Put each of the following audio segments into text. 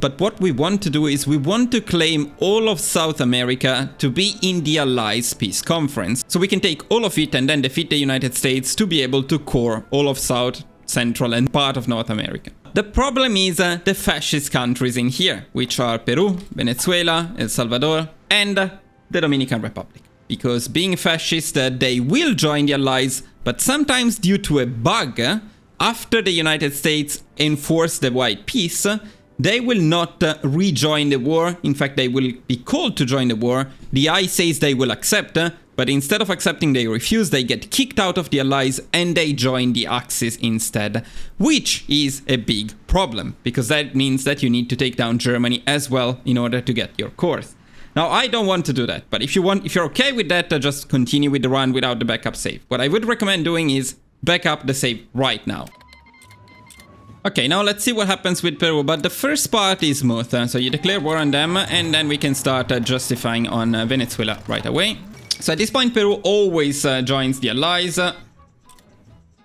but what we want to do is we want to claim all of South America to be in the Allies Peace Conference. So we can take all of it and then defeat the United States to be able to core all of South, Central and part of North America. The problem is the fascist countries in here, which are Peru, Venezuela, El Salvador and the Dominican Republic. Because being fascist, they will join the Allies, but sometimes due to a bug, after the United States enforce the white peace, they will not rejoin the war. In fact, they will be called to join the war. The I says they will accept, but instead of accepting, they refuse. They get kicked out of the Allies and they join the Axis instead, which is a big problem because that means that you need to take down Germany as well in order to get your cores. Now, I don't want to do that, but if you're okay with that, just continue with the run without the backup save. What I would recommend doing is back up the save right now. Okay, now let's see what happens with Peru, but the first part is smooth. So you declare war on them, and then we can start justifying on Venezuela right away. So at this point, Peru always joins the Allies.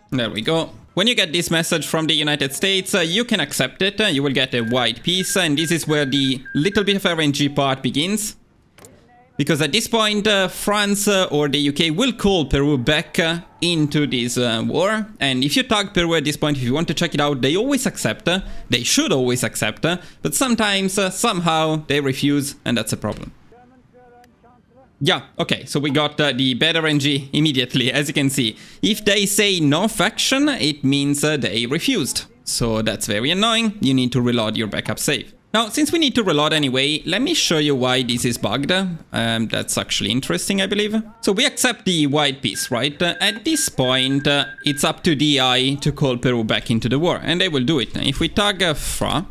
There we go. When you get this message from the United States, you can accept it. You will get a white peace, and this is where the little bit of RNG part begins. Because at this point, France or the UK will call Peru back into this war. And if you tag Peru at this point, if you want to check it out, they always accept. They should always accept. But sometimes, somehow, they refuse, and that's a problem. Yeah, okay, so we got the better RNG immediately, as you can see. If they say no faction, it means they refused. So that's very annoying. You need to reload your backup save. Now, since we need to reload anyway, let me show you why this is bugged. That's actually interesting, I believe. So we accept the white peace, right? At this point, it's up to DI to call Peru back into the war, and they will do it. If we tag FRA,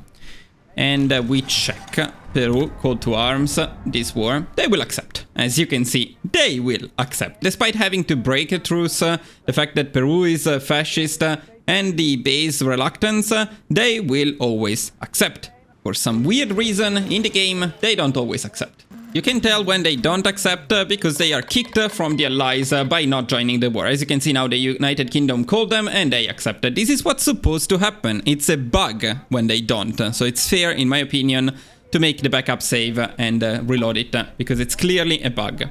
and we check Peru, call to arms, this war, they will accept. As you can see, they will accept. Despite having to break a truce, the fact that Peru is fascist, and the base reluctance, they will always accept. For some weird reason in the game, they don't always accept. You can tell when they don't accept because they are kicked from the Allies by not joining the war. As you can see now, the United Kingdom called them and they accepted. This is what's supposed to happen. It's a bug when they don't. So it's fair, in my opinion, to make the backup save and reload it because it's clearly a bug.